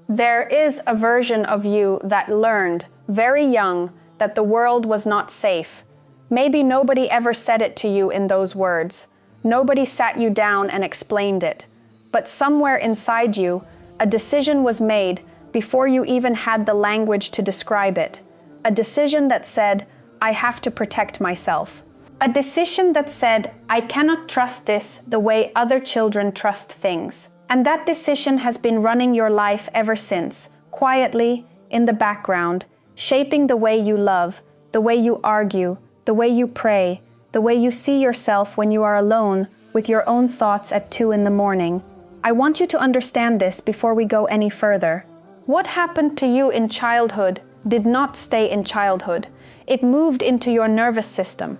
There is a version of you that learned, very young, that the world was not safe. Maybe nobody ever said it to you in those words. Nobody sat you down and explained it. But somewhere inside you, a decision was made before you even had the language to describe it. A decision that said, I have to protect myself. A decision that said, I cannot trust this the way other children trust things. And that decision has been running your life ever since, quietly, in the background, shaping the way you love, the way you argue, the way you pray, the way you see yourself when you are alone with your own thoughts at 2 in the morning. I want you to understand this before we go any further. What happened to you in childhood did not stay in childhood. It moved into your nervous system.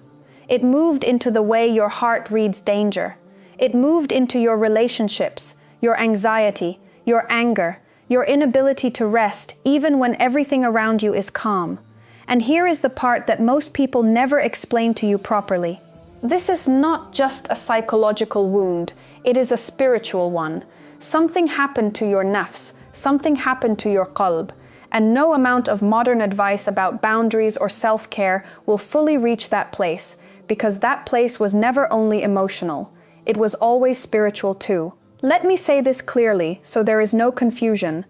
It moved into the way your heart reads danger. It moved into your relationships, your anxiety, your anger, your inability to rest even when everything around you is calm. And here is the part that most people never explain to you properly. This is not just a psychological wound, it is a spiritual one. Something happened to your nafs, something happened to your qalb, and no amount of modern advice about boundaries or self-care will fully reach that place, because that place was never only emotional, it was always spiritual too. Let me say this clearly so there is no confusion.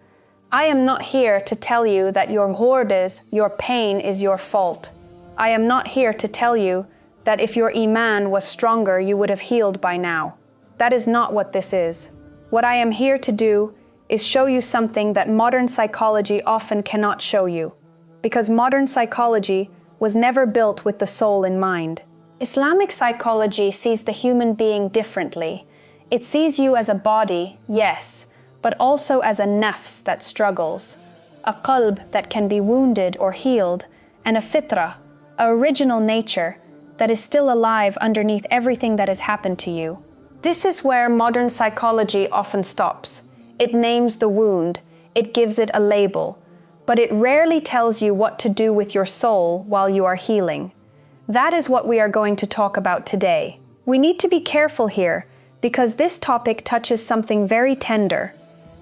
I am not here to tell you that your ghurdas, your pain, is your fault. I am not here to tell you that if your iman was stronger you would have healed by now. That is not what this is. What I am here to do is show you something that modern psychology often cannot show you, because modern psychology was never built with the soul in mind. Islamic psychology sees the human being differently. It sees you as a body, yes, but also as a nafs that struggles, a qalb that can be wounded or healed, and a fitrah, an original nature that is still alive underneath everything that has happened to you. This is where modern psychology often stops. It names the wound, it gives it a label, but it rarely tells you what to do with your soul while you are healing. That is what we are going to talk about today. We need to be careful here, because this topic touches something very tender.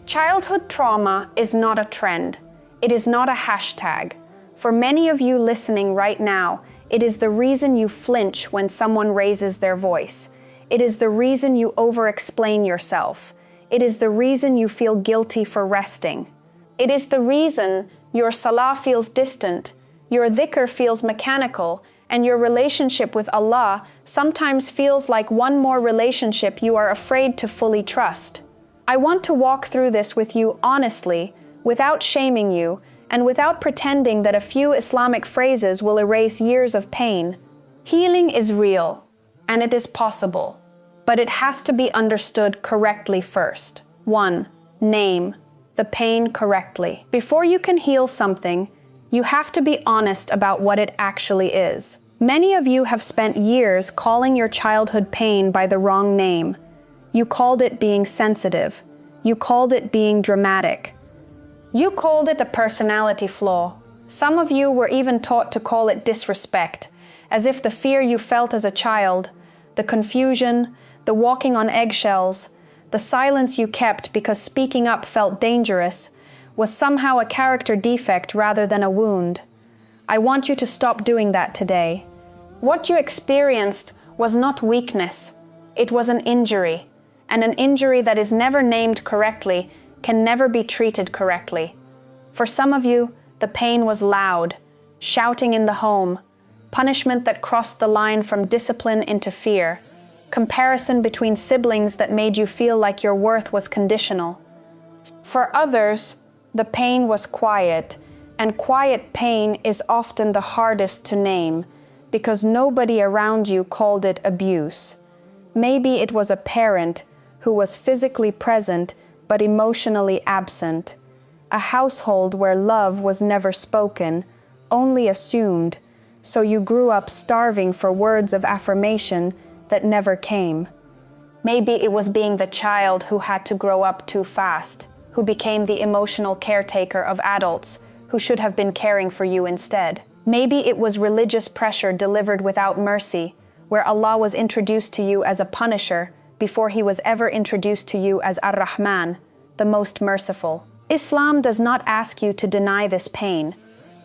Childhood trauma is not a trend. It is not a hashtag. For many of you listening right now, it is the reason you flinch when someone raises their voice. It is the reason you over-explain yourself. It is the reason you feel guilty for resting. It is the reason your salah feels distant, your dhikr feels mechanical, and your relationship with Allah sometimes feels like one more relationship you are afraid to fully trust. I want to walk through this with you honestly, without shaming you, and without pretending that a few Islamic phrases will erase years of pain. Healing is real, and it is possible, but it has to be understood correctly first. 1. Name the pain correctly. Before you can heal something, you have to be honest about what it actually is. Many of you have spent years calling your childhood pain by the wrong name. You called it being sensitive. You called it being dramatic. You called it a personality flaw. Some of you were even taught to call it disrespect, as if the fear you felt as a child, the confusion, the walking on eggshells, the silence you kept because speaking up felt dangerous, was somehow a character defect rather than a wound. I want you to stop doing that today. What you experienced was not weakness. It was an injury, and an injury that is never named correctly can never be treated correctly. For some of you, the pain was loud, shouting in the home, punishment that crossed the line from discipline into fear, comparison between siblings that made you feel like your worth was conditional. For others, the pain was quiet, and quiet pain is often the hardest to name because nobody around you called it abuse. Maybe it was a parent who was physically present but emotionally absent, a household where love was never spoken, only assumed, so you grew up starving for words of affirmation that never came. Maybe it was being the child who had to grow up too fast, who became the emotional caretaker of adults who should have been caring for you instead. Maybe it was religious pressure delivered without mercy, where Allah was introduced to you as a punisher before He was ever introduced to you as Ar-Rahman, the most merciful. Islam does not ask you to deny this pain.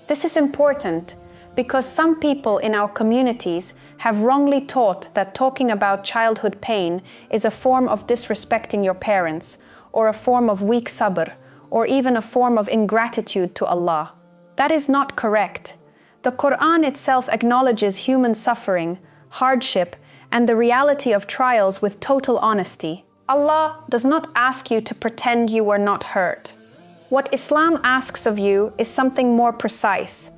This is important because some people in our communities have wrongly taught that talking about childhood pain is a form of disrespecting your parents, or a form of weak sabr, or even a form of ingratitude to Allah. That is not correct. The Quran itself acknowledges human suffering, hardship, and the reality of trials with total honesty. Allah does not ask you to pretend you were not hurt. What Islam asks of you is something more precise.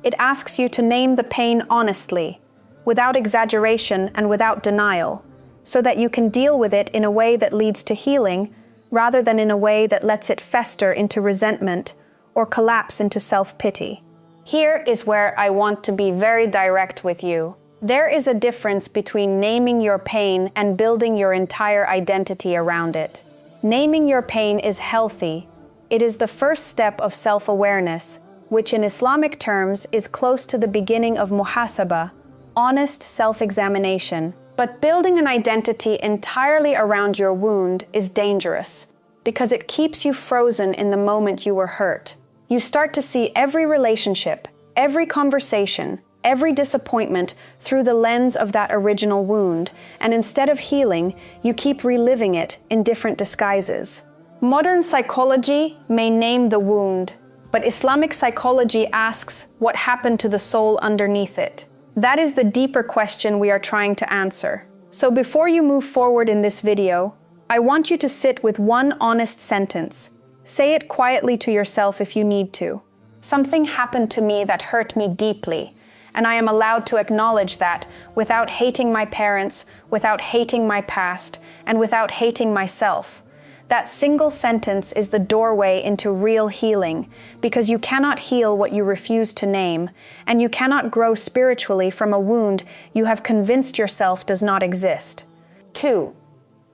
It asks you to name the pain honestly, without exaggeration and without denial, so that you can deal with it in a way that leads to healing, rather than in a way that lets it fester into resentment or collapse into self-pity. Here is where I want to be very direct with you. There is a difference between naming your pain and building your entire identity around it. Naming your pain is healthy. It is the first step of self-awareness, which in Islamic terms is close to the beginning of muhasabah, honest self-examination. But building an identity entirely around your wound is dangerous, because it keeps you frozen in the moment you were hurt. You start to see every relationship, every conversation, every disappointment through the lens of that original wound, and instead of healing, you keep reliving it in different disguises. Modern psychology may name the wound, but Islamic psychology asks what happened to the soul underneath it. That is the deeper question we are trying to answer. So before you move forward in this video, I want you to sit with one honest sentence. Say it quietly to yourself if you need to. Something happened to me that hurt me deeply, and I am allowed to acknowledge that without hating my parents, without hating my past, and without hating myself. That single sentence is the doorway into real healing, because you cannot heal what you refuse to name, and you cannot grow spiritually from a wound you have convinced yourself does not exist. 2.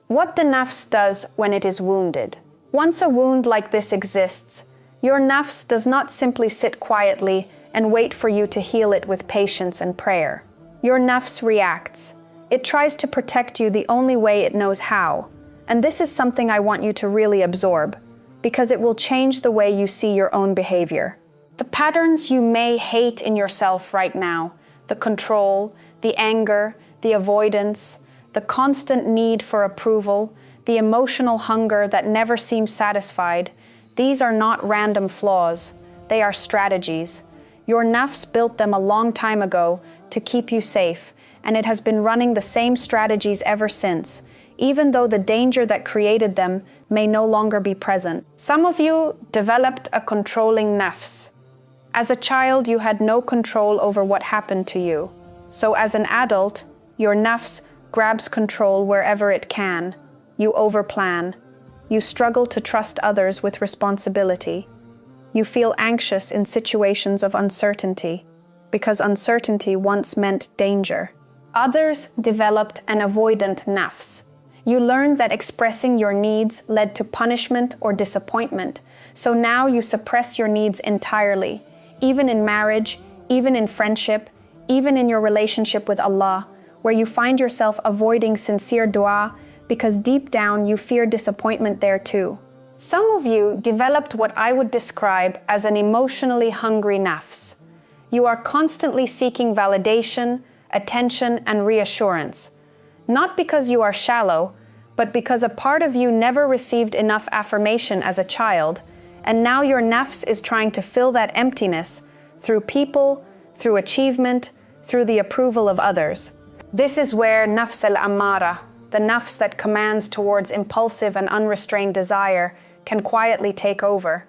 What the nafs does when it is wounded. Once a wound like this exists, your nafs does not simply sit quietly and wait for you to heal it with patience and prayer. Your nafs reacts. It tries to protect you the only way it knows how. And this is something I want you to really absorb, because it will change the way you see your own behavior. The patterns you may hate in yourself right now, the control, the anger, the avoidance, the constant need for approval, the emotional hunger that never seems satisfied, these are not random flaws, they are strategies. Your nafs built them a long time ago to keep you safe, and it has been running the same strategies ever since, even though the danger that created them may no longer be present. Some of you developed a controlling nafs. As a child, you had no control over what happened to you. So as an adult, your nafs grabs control wherever it can. You overplan. You struggle to trust others with responsibility. You feel anxious in situations of uncertainty, because uncertainty once meant danger. Others developed an avoidant nafs. You learned that expressing your needs led to punishment or disappointment, so now you suppress your needs entirely, even in marriage, even in friendship, even in your relationship with Allah, where you find yourself avoiding sincere dua because deep down you fear disappointment there too. Some of you developed what I would describe as an emotionally hungry nafs. You are constantly seeking validation, attention, and reassurance, not because you are shallow, but because a part of you never received enough affirmation as a child, and now your nafs is trying to fill that emptiness through people, through achievement, through the approval of others. This is where nafs al-ammara, the nafs that commands towards impulsive and unrestrained desire, can quietly take over.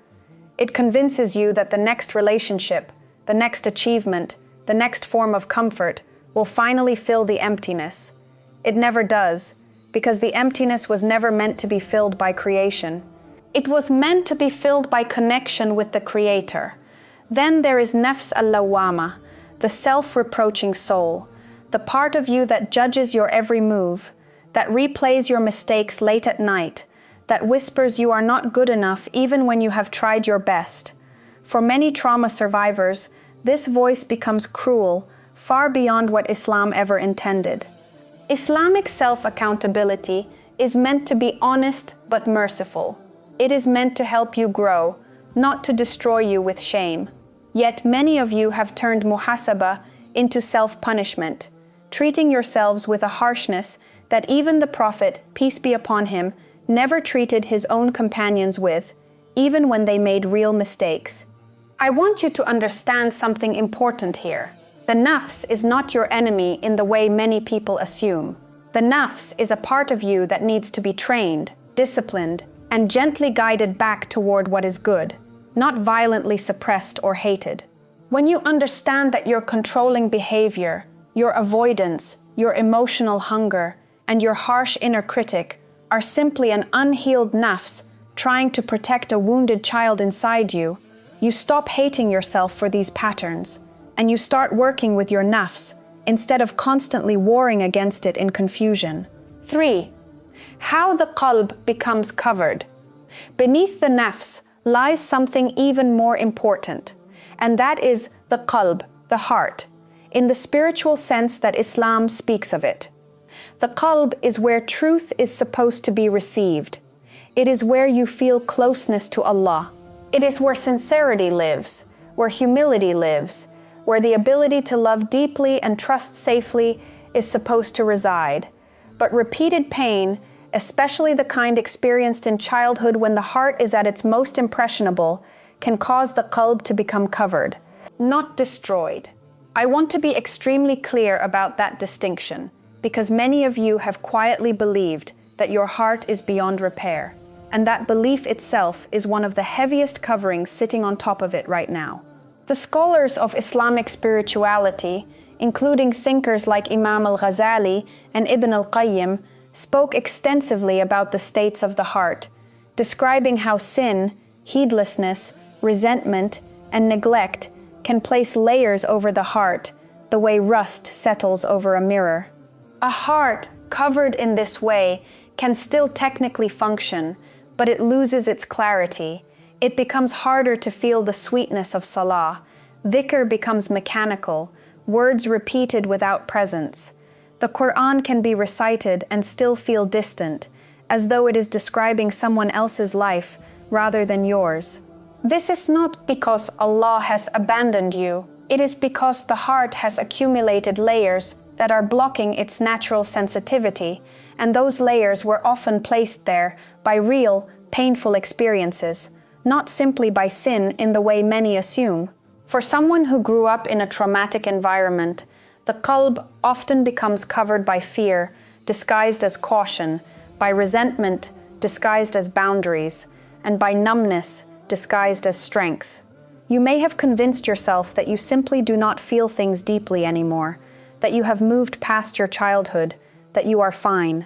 It convinces you that the next relationship, the next achievement, the next form of comfort will finally fill the emptiness. It never does, because the emptiness was never meant to be filled by creation. It was meant to be filled by connection with the Creator. Then there is nafs al-lawwama, the self-reproaching soul, the part of you that judges your every move, that replays your mistakes late at night, that whispers you are not good enough even when you have tried your best. For many trauma survivors, this voice becomes cruel, far beyond what Islam ever intended. Islamic self-accountability is meant to be honest but merciful. It is meant to help you grow, not to destroy you with shame. Yet many of you have turned muhasabah into self-punishment, treating yourselves with a harshness that even the Prophet, peace be upon him, never treated his own companions with, even when they made real mistakes. I want you to understand something important here. The Nafs is not your enemy in the way many people assume. The Nafs is a part of you that needs to be trained, disciplined, and gently guided back toward what is good, not violently suppressed or hated. When you understand that your controlling behavior, your avoidance, your emotional hunger, and your harsh inner critic are simply an unhealed nafs trying to protect a wounded child inside you, you stop hating yourself for these patterns, and you start working with your nafs instead of constantly warring against it in confusion. 3. How the qalb becomes covered. Beneath the nafs lies something even more important, and that is the qalb, the heart, in the spiritual sense that Islam speaks of it. The qalb is where truth is supposed to be received. It is where you feel closeness to Allah. It is where sincerity lives, where humility lives, where the ability to love deeply and trust safely is supposed to reside. But repeated pain, especially the kind experienced in childhood when the heart is at its most impressionable, can cause the qalb to become covered, not destroyed. I want to be extremely clear about that distinction, because many of you have quietly believed that your heart is beyond repair, and that belief itself is one of the heaviest coverings sitting on top of it right now. The scholars of Islamic spirituality, including thinkers like Imam al-Ghazali and Ibn al-Qayyim, spoke extensively about the states of the heart, describing how sin, heedlessness, resentment, and neglect can place layers over the heart, the way rust settles over a mirror. A heart covered in this way can still technically function, but it loses its clarity. It becomes harder to feel the sweetness of salah. Dhikr becomes mechanical, words repeated without presence. The Quran can be recited and still feel distant, as though it is describing someone else's life rather than yours. This is not because Allah has abandoned you. It is because the heart has accumulated layers that are blocking its natural sensitivity, and those layers were often placed there by real, painful experiences, not simply by sin in the way many assume. For someone who grew up in a traumatic environment, the qalb often becomes covered by fear, disguised as caution, by resentment, disguised as boundaries, and by numbness, disguised as strength. You may have convinced yourself that you simply do not feel things deeply anymore, that you have moved past your childhood, that you are fine.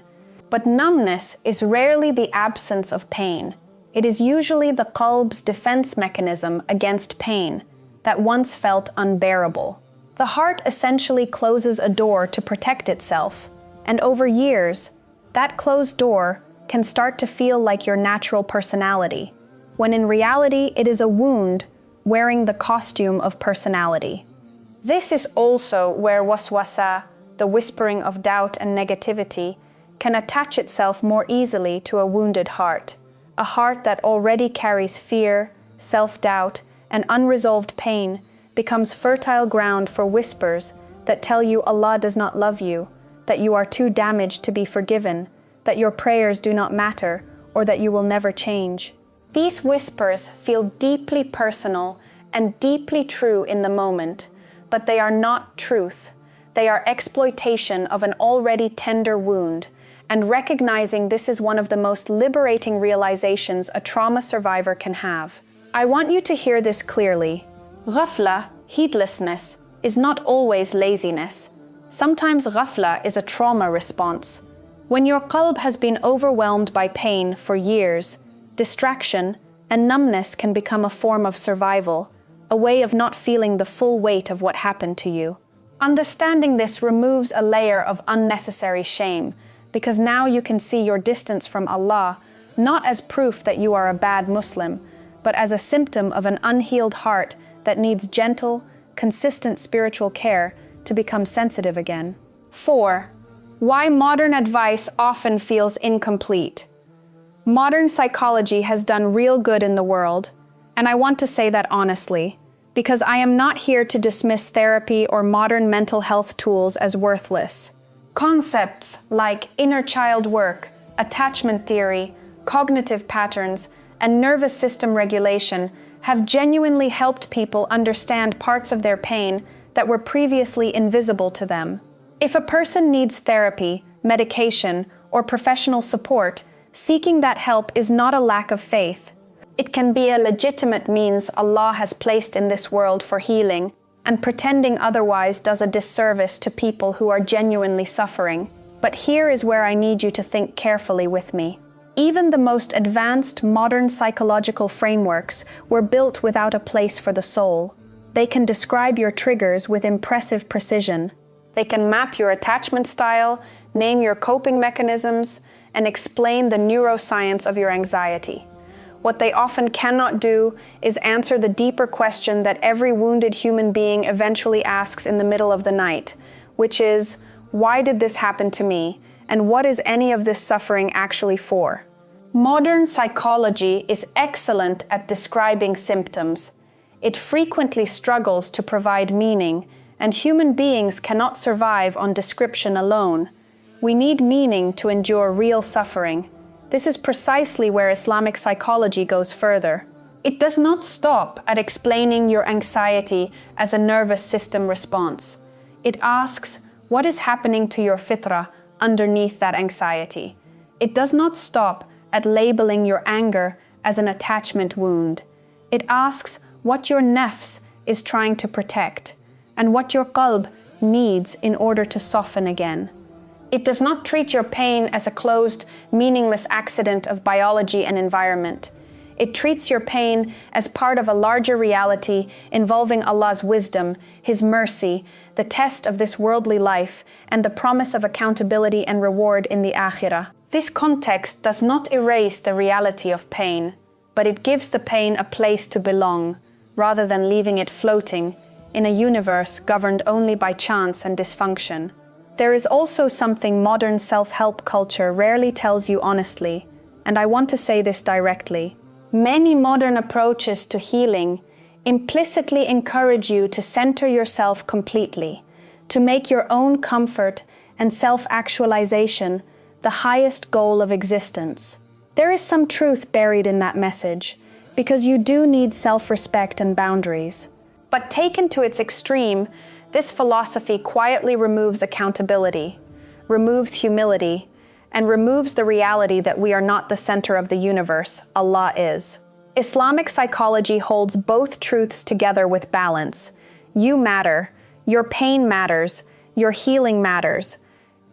But numbness is rarely the absence of pain. It is usually the qalb's defense mechanism against pain that once felt unbearable. The heart essentially closes a door to protect itself, and over years, that closed door can start to feel like your natural personality, when in reality it is a wound wearing the costume of personality. This is also where waswasa, the whispering of doubt and negativity, can attach itself more easily to a wounded heart, a heart that already carries fear, self-doubt, and unresolved pain becomes fertile ground for whispers that tell you Allah does not love you, that you are too damaged to be forgiven, that your prayers do not matter, or that you will never change. These whispers feel deeply personal and deeply true in the moment, but they are not truth. They are exploitation of an already tender wound, and recognizing this is one of the most liberating realizations a trauma survivor can have. I want you to hear this clearly. Ghaflah, heedlessness, is not always laziness. Sometimes ghaflah is a trauma response. When your qalb has been overwhelmed by pain for years, distraction and numbness can become a form of survival, a way of not feeling the full weight of what happened to you. Understanding this removes a layer of unnecessary shame, because now you can see your distance from Allah not as proof that you are a bad Muslim, but as a symptom of an unhealed heart that needs gentle, consistent spiritual care to become sensitive again. 4. Why modern advice often feels incomplete. Modern psychology has done real good in the world, and I want to say that honestly, because I am not here to dismiss therapy or modern mental health tools as worthless. Concepts like inner child work, attachment theory, cognitive patterns, and nervous system regulation have genuinely helped people understand parts of their pain that were previously invisible to them. If a person needs therapy, medication, or professional support, seeking that help is not a lack of faith. It can be a legitimate means Allah has placed in this world for healing, and pretending otherwise does a disservice to people who are genuinely suffering. But here is where I need you to think carefully with me. Even the most advanced modern psychological frameworks were built without a place for the soul. They can describe your triggers with impressive precision. They can map your attachment style, name your coping mechanisms, and explain the neuroscience of your anxiety. What they often cannot do is answer the deeper question that every wounded human being eventually asks in the middle of the night, which is, why did this happen to me? And what is any of this suffering actually for? Modern psychology is excellent at describing symptoms. It frequently struggles to provide meaning, and human beings cannot survive on description alone. We need meaning to endure real suffering. This is precisely where Islamic psychology goes further. It does not stop at explaining your anxiety as a nervous system response. It asks, what is happening to your fitrah underneath that anxiety? It does not stop at labeling your anger as an attachment wound. It asks what your nafs is trying to protect, and what your qalb needs in order to soften again. It does not treat your pain as a closed, meaningless accident of biology and environment. It treats your pain as part of a larger reality involving Allah's wisdom, His mercy, the test of this worldly life, and the promise of accountability and reward in the akhirah. This context does not erase the reality of pain, but it gives the pain a place to belong, rather than leaving it floating in a universe governed only by chance and dysfunction. There is also something modern self-help culture rarely tells you honestly, and I want to say this directly. Many modern approaches to healing implicitly encourage you to center yourself completely, to make your own comfort and self-actualization the highest goal of existence. There is some truth buried in that message, because you do need self-respect and boundaries. But taken to its extreme, this philosophy quietly removes accountability, removes humility, and removes the reality that we are not the center of the universe, Allah is. Islamic psychology holds both truths together with balance. You matter, your pain matters, your healing matters,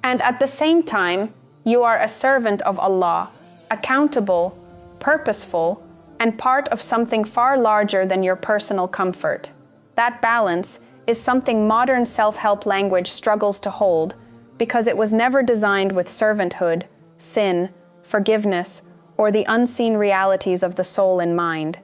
and at the same time, you are a servant of Allah, accountable, purposeful, and part of something far larger than your personal comfort. That balance is something modern self-help language struggles to hold because it was never designed with servanthood, sin, forgiveness, or the unseen realities of the soul in mind.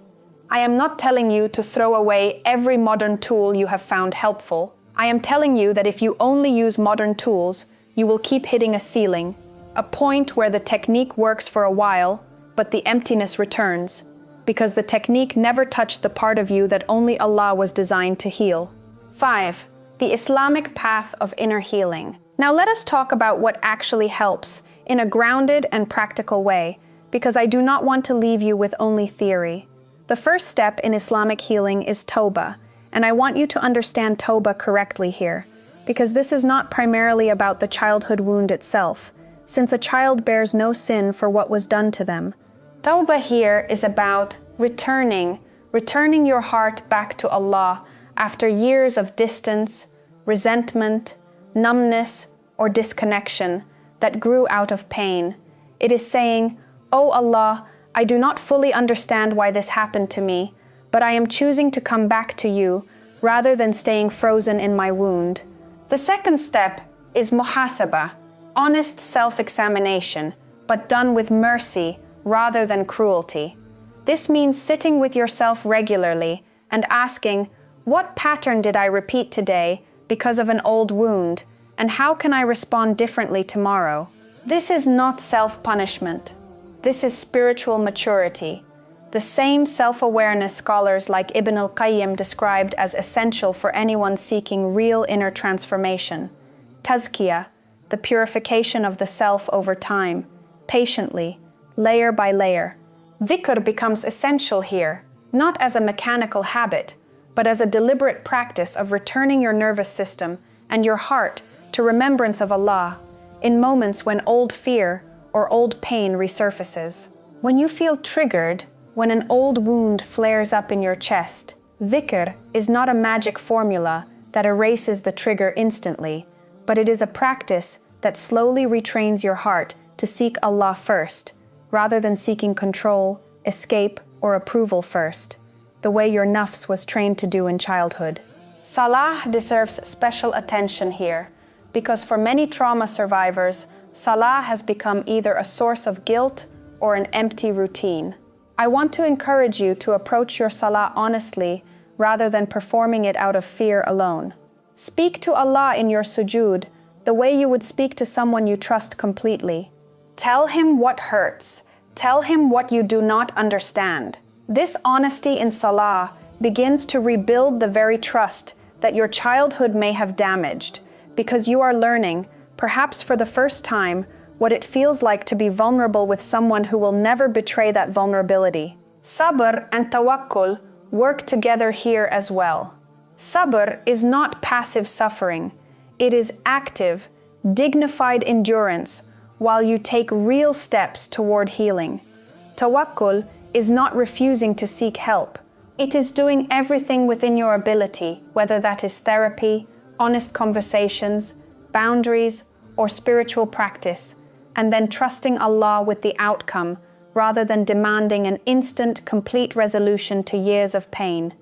I am not telling you to throw away every modern tool you have found helpful. I am telling you that if you only use modern tools, you will keep hitting a ceiling, a point where the technique works for a while, but the emptiness returns, because the technique never touched the part of you that only Allah was designed to heal. 5. The Islamic path of inner healing. Now let us talk about what actually helps in a grounded and practical way, because I do not want to leave you with only theory. The first step in Islamic healing is Tawbah, and I want you to understand Tawbah correctly here, because this is not primarily about the childhood wound itself, since a child bears no sin for what was done to them. Tawbah here is about returning your heart back to Allah after years of distance, resentment, numbness, or disconnection that grew out of pain. It is saying, "Oh Allah, I do not fully understand why this happened to me, but I am choosing to come back to you rather than staying frozen in my wound." The second step is muhasabah, honest self-examination, but done with mercy rather than cruelty. This means sitting with yourself regularly and asking, what pattern did I repeat today because of an old wound, and how can I respond differently tomorrow? This is not self-punishment. This is spiritual maturity. The same self-awareness scholars like Ibn al-Qayyim described as essential for anyone seeking real inner transformation. Tazkiyah, the purification of the self over time, patiently, layer by layer. Dhikr becomes essential here, not as a mechanical habit, but as a deliberate practice of returning your nervous system and your heart to remembrance of Allah in moments when old fear or old pain resurfaces. When you feel triggered, when an old wound flares up in your chest, dhikr is not a magic formula that erases the trigger instantly, but it is a practice that slowly retrains your heart to seek Allah first, rather than seeking control, escape, or approval first, the way your nafs was trained to do in childhood. Salah deserves special attention here, because for many trauma survivors, salah has become either a source of guilt or an empty routine. I want to encourage you to approach your salah honestly rather than performing it out of fear alone. Speak to Allah in your sujood the way you would speak to someone you trust completely. Tell Him what hurts. Tell Him what you do not understand. This honesty in salah begins to rebuild the very trust that your childhood may have damaged, because you are learning, perhaps for the first time, what it feels like to be vulnerable with someone who will never betray that vulnerability. Sabr and tawakkul work together here as well. Sabr is not passive suffering. It is active, dignified endurance while you take real steps toward healing. Tawakkul is not refusing to seek help. It is doing everything within your ability, whether that is therapy, honest conversations, boundaries, or spiritual practice, and then trusting Allah with the outcome rather than demanding an instant, complete resolution to years of pain.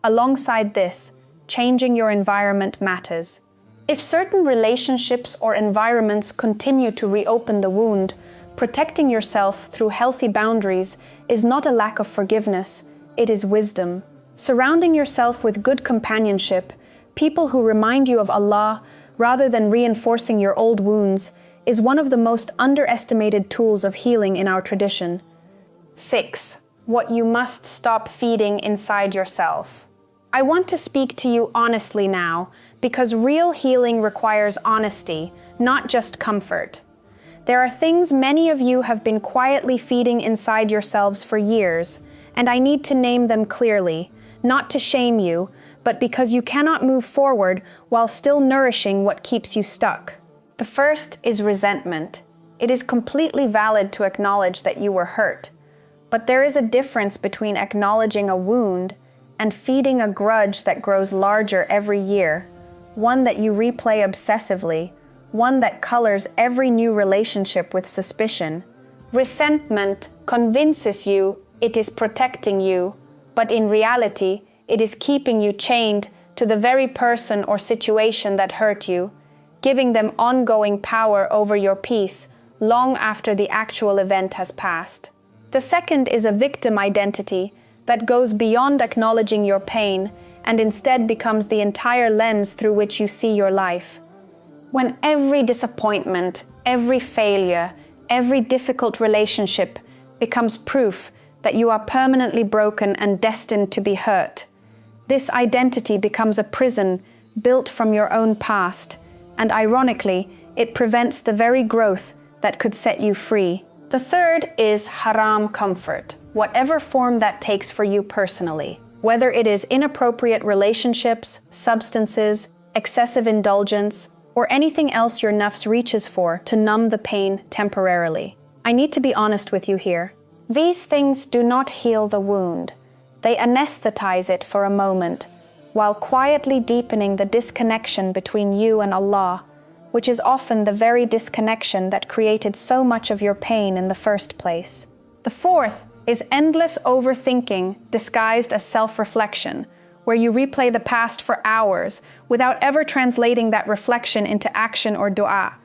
Alongside this, changing your environment matters. If certain relationships or environments continue to reopen the wound, protecting yourself through healthy boundaries is not a lack of forgiveness, it is wisdom. Surrounding yourself with good companionship, people who remind you of Allah rather than reinforcing your old wounds, is one of the most underestimated tools of healing in our tradition. 6. What you must stop feeding inside yourself. I want to speak to you honestly now, because real healing requires honesty, not just comfort. There are things many of you have been quietly feeding inside yourselves for years, and I need to name them clearly, not to shame you, but because you cannot move forward while still nourishing what keeps you stuck. The first is resentment. It is completely valid to acknowledge that you were hurt, but there is a difference between acknowledging a wound and feeding a grudge that grows larger every year, one that you replay obsessively, one that colors every new relationship with suspicion. Resentment convinces you it is protecting you, but in reality, it is keeping you chained to the very person or situation that hurt you, giving them ongoing power over your peace long after the actual event has passed. The second is a victim identity that goes beyond acknowledging your pain and instead becomes the entire lens through which you see your life. When every disappointment, every failure, every difficult relationship becomes proof that you are permanently broken and destined to be hurt, this identity becomes a prison built from your own past, and ironically, it prevents the very growth that could set you free. The third is haram comfort, whatever form that takes for you personally. Whether it is inappropriate relationships, substances, excessive indulgence, or anything else your nafs reaches for to numb the pain temporarily. I need to be honest with you here. These things do not heal the wound. They anesthetize it for a moment, while quietly deepening the disconnection between you and Allah, which is often the very disconnection that created so much of your pain in the first place. The fourth is endless overthinking disguised as self-reflection, where you replay the past for hours without ever translating that reflection into action or dua.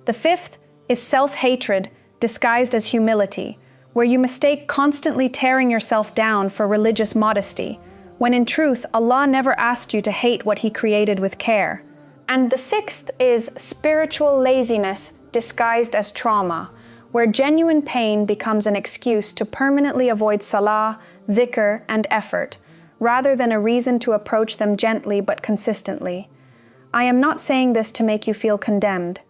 The fifth is self-hatred disguised as humility, where you mistake constantly tearing yourself down for religious modesty, when in truth Allah never asked you to hate what He created with care. And the sixth is spiritual laziness disguised as trauma, where genuine pain becomes an excuse to permanently avoid salah, dhikr, and effort, rather than a reason to approach them gently but consistently. I am not saying this to make you feel condemned.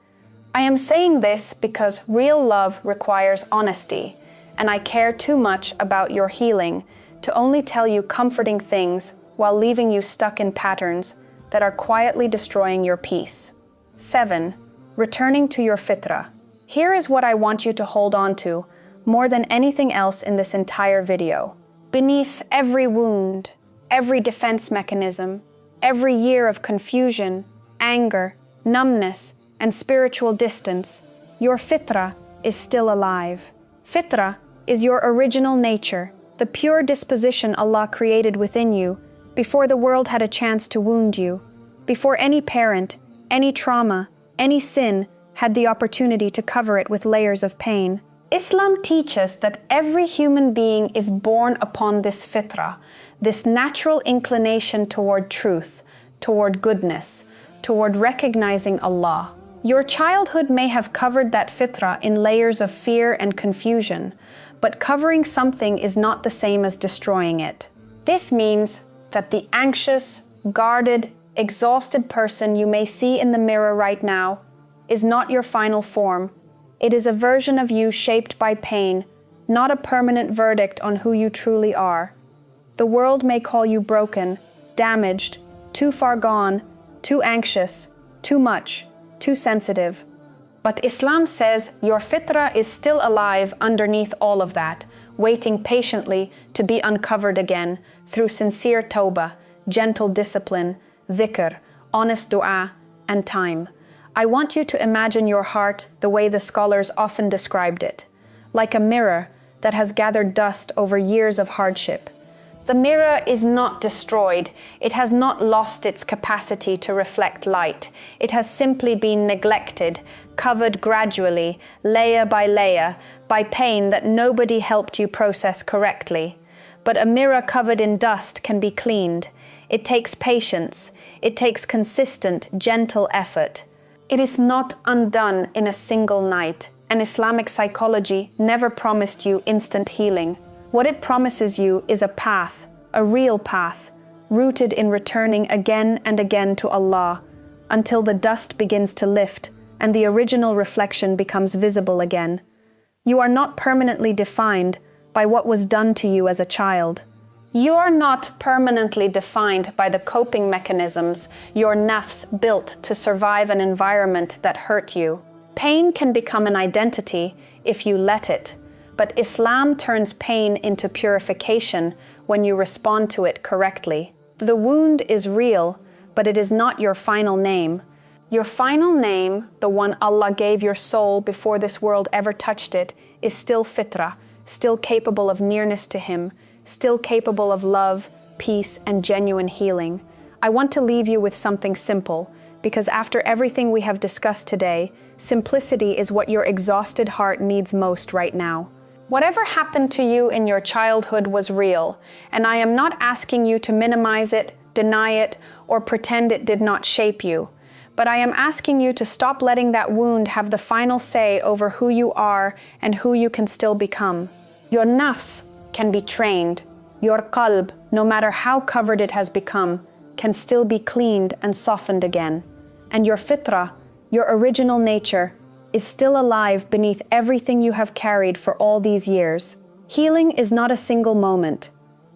I am saying this because real love requires honesty, and I care too much about your healing to only tell you comforting things while leaving you stuck in patterns that are quietly destroying your peace. 7. Returning to your fitrah. Here is what I want you to hold on to more than anything else in this entire video. Beneath every wound, every defense mechanism, every year of confusion, anger, numbness, and spiritual distance, your fitrah is still alive. Fitrah is your original nature, the pure disposition Allah created within you before the world had a chance to wound you, before any parent, any trauma, any sin had the opportunity to cover it with layers of pain. Islam teaches that every human being is born upon this fitrah, this natural inclination toward truth, toward goodness, toward recognizing Allah. Your childhood may have covered that fitrah in layers of fear and confusion, but covering something is not the same as destroying it. This means that the anxious, guarded, exhausted person you may see in the mirror right now is not your final form. It is a version of you shaped by pain, not a permanent verdict on who you truly are. The world may call you broken, damaged, too far gone, too anxious, too much, too sensitive. But Islam says your fitrah is still alive underneath all of that, waiting patiently to be uncovered again through sincere tawbah, gentle discipline, dhikr, honest dua, and time. I want you to imagine your heart the way the scholars often described it, like a mirror that has gathered dust over years of hardship. The mirror is not destroyed. It has not lost its capacity to reflect light. It has simply been neglected, covered gradually, layer by layer, by pain that nobody helped you process correctly. But a mirror covered in dust can be cleaned. It takes patience. It takes consistent, gentle effort. It is not undone in a single night, and Islamic psychology never promised you instant healing. What it promises you is a path, a real path, rooted in returning again and again to Allah, until the dust begins to lift and the original reflection becomes visible again. You are not permanently defined by what was done to you as a child. You are not permanently defined by the coping mechanisms your Nafs built to survive an environment that hurt you. Pain can become an identity if you let it, but Islam turns pain into purification when you respond to it correctly. The wound is real, but it is not your final name. Your final name, the one Allah gave your soul before this world ever touched it, is still fitrah, still capable of nearness to Him, still capable of love, peace, and genuine healing. I want to leave you with something simple, because after everything we have discussed today, simplicity is what your exhausted heart needs most right now. Whatever happened to you in your childhood was real, and I am not asking you to minimize it, deny it, or pretend it did not shape you. But I am asking you to stop letting that wound have the final say over who you are and who you can still become. Your Nafs can be trained. Your Qalb, no matter how covered it has become, can still be cleaned and softened again. And your fitrah, your original nature, is still alive beneath everything you have carried for all these years. Healing is not a single moment.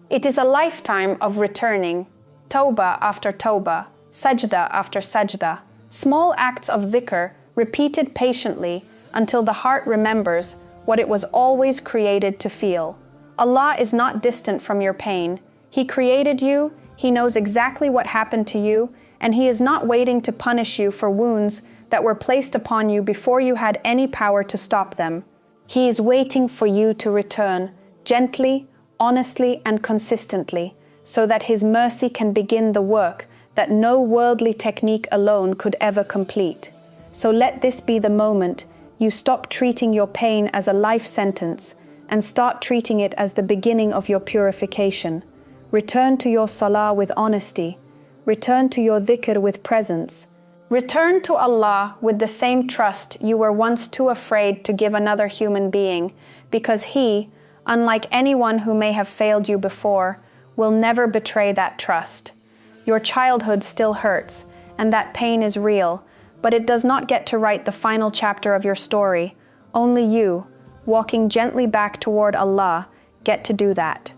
It is a lifetime of returning, Tawbah after Tawbah, sajda after sajda, small acts of dhikr repeated patiently until the heart remembers what it was always created to feel. Allah is not distant from your pain. He created you, He knows exactly what happened to you, and He is not waiting to punish you for wounds that were placed upon you before you had any power to stop them. He is waiting for you to return, gently, honestly, and consistently, so that His mercy can begin the work that no worldly technique alone could ever complete. So let this be the moment you stop treating your pain as a life sentence and start treating it as the beginning of your purification. Return to your salah with honesty. Return to your dhikr with presence. Return to Allah with the same trust you were once too afraid to give another human being, because He, unlike anyone who may have failed you before, will never betray that trust. Your childhood still hurts, and that pain is real, but it does not get to write the final chapter of your story. Only you, walking gently back toward Allah, get to do that.